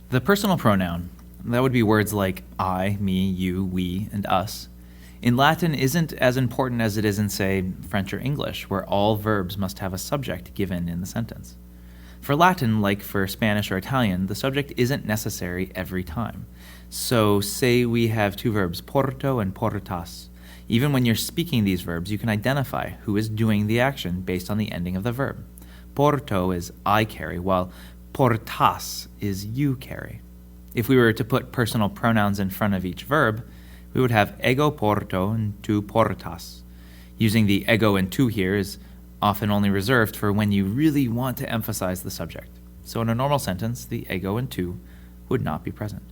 The personal pronoun, that would be words like I, me, you, we, and us, in Latin isn't as important as it is in, say, French or English, where all verbs must have a subject given in the sentence. For Latin, like for Spanish or Italian, the subject isn't necessary every time. So say we have two verbs, porto and portas. Even when you're speaking these verbs, you can identify who is doing the action based on the ending of the verb. Porto is I carry, while portas is you carry. If we were to put personal pronouns in front of each verb, we would have ego porto and tu portas. Using the ego and tu here is often only reserved for when you really want to emphasize the subject. So in a normal sentence, the ego and tu would not be present.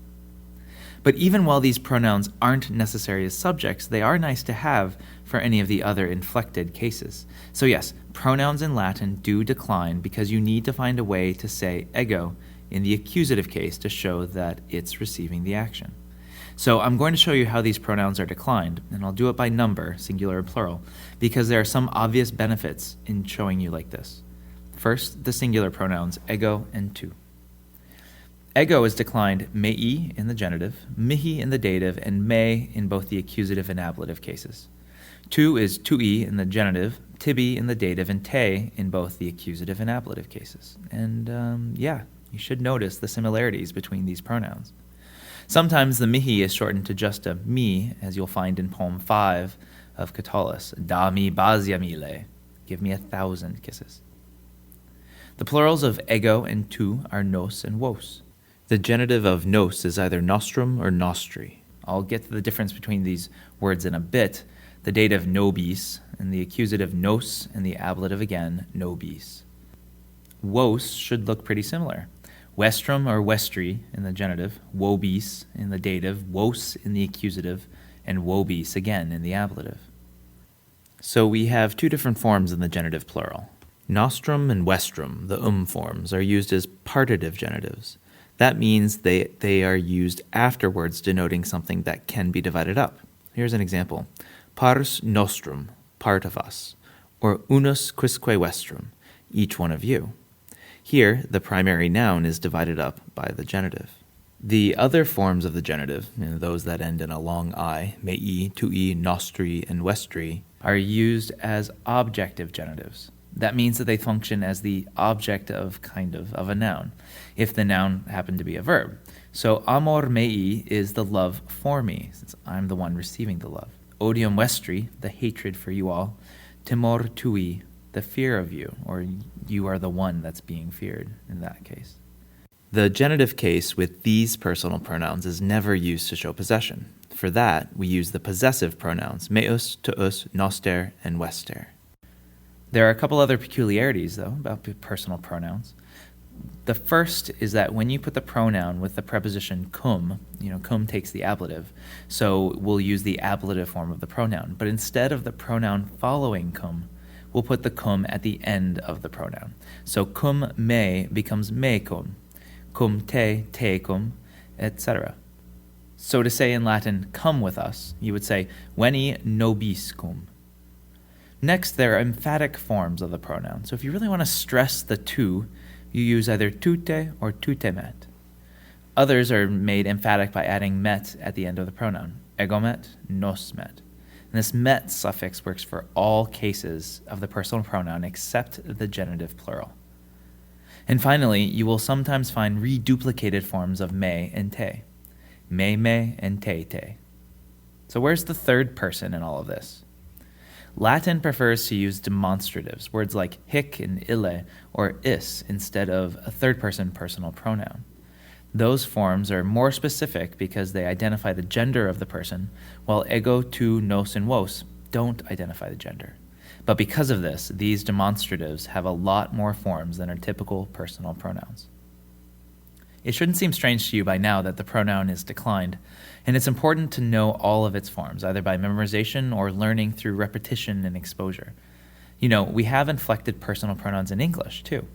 But even while these pronouns aren't necessary as subjects, they are nice to have for any of the other inflected cases. So yes, pronouns in Latin do decline because you need to find a way to say ego in the accusative case to show that it's receiving the action. So I'm going to show you how these pronouns are declined, and I'll do it by number, singular and plural, because there are some obvious benefits in showing you like this. First, the singular pronouns ego and tu. Ego is declined mei in the genitive, mihi in the dative, and me in both the accusative and ablative cases. Tu is tui in the genitive, tibi in the dative, and te in both the accusative and ablative cases. And you should notice the similarities between these pronouns. Sometimes the mihi is shortened to just a mi, as you'll find in poem 5 of Catullus, da mi bazia mille, give me 1,000 kisses. The plurals of ego and tu are nos and vos. The genitive of nos is either nostrum or nostri. I'll get to the difference between these words in a bit. The dative nobis, and the accusative nos, and the ablative again, nobis. Vos should look pretty similar. Vestrum or vestri in the genitive, vobis in the dative, vos in the accusative, and vobis again in the ablative. So we have two different forms in the genitive plural. Nostrum and vestrum, the forms, are used as partitive genitives. That means they are used afterwards, denoting something that can be divided up. Here's an example. Pars nostrum, part of us, or unus quisque vestrum, each one of you. Here, the primary noun is divided up by the genitive. The other forms of the genitive, those that end in a long I, mei, tui, nostri, and vestri, are used as objective genitives. That means that they function as the object of a noun, if the noun happened to be a verb. So amor mei is the love for me, since I'm the one receiving the love. Odium vestri, the hatred for you all. Timor tui, the fear of you, or you are the one that's being feared in that case. The genitive case with these personal pronouns is never used to show possession. For that, we use the possessive pronouns, meus, tuus, noster, and vester. There are a couple other peculiarities, though, about personal pronouns. The first is that when you put the pronoun with the preposition cum, cum takes the ablative, so we'll use the ablative form of the pronoun. But instead of the pronoun following cum, we'll put the cum at the end of the pronoun. So cum me becomes me cum te cum, etc. So to say in Latin, come with us, you would say, veni nobis cum. Next, there are emphatic forms of the pronoun. So if you really want to stress the tu, you use either tute or tutemet. Others are made emphatic by adding met at the end of the pronoun, egomet, nosmet. And this met suffix works for all cases of the personal pronoun except the genitive plural. And finally, you will sometimes find reduplicated forms of me and te. Me and te. So where's the third person in all of this? Latin prefers to use demonstratives, words like hic and ille or is, instead of a third-person personal pronoun. Those forms are more specific because they identify the gender of the person, while ego, tu, nos, and vos don't identify the gender. But because of this, these demonstratives have a lot more forms than our typical personal pronouns. It shouldn't seem strange to you by now that the pronoun is declined, and it's important to know all of its forms, either by memorization or learning through repetition and exposure. We have inflected personal pronouns in English, too.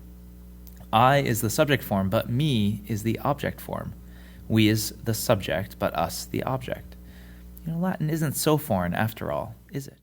I is the subject form, but me is the object form. We is the subject, but us the object. Latin isn't so foreign after all, is it?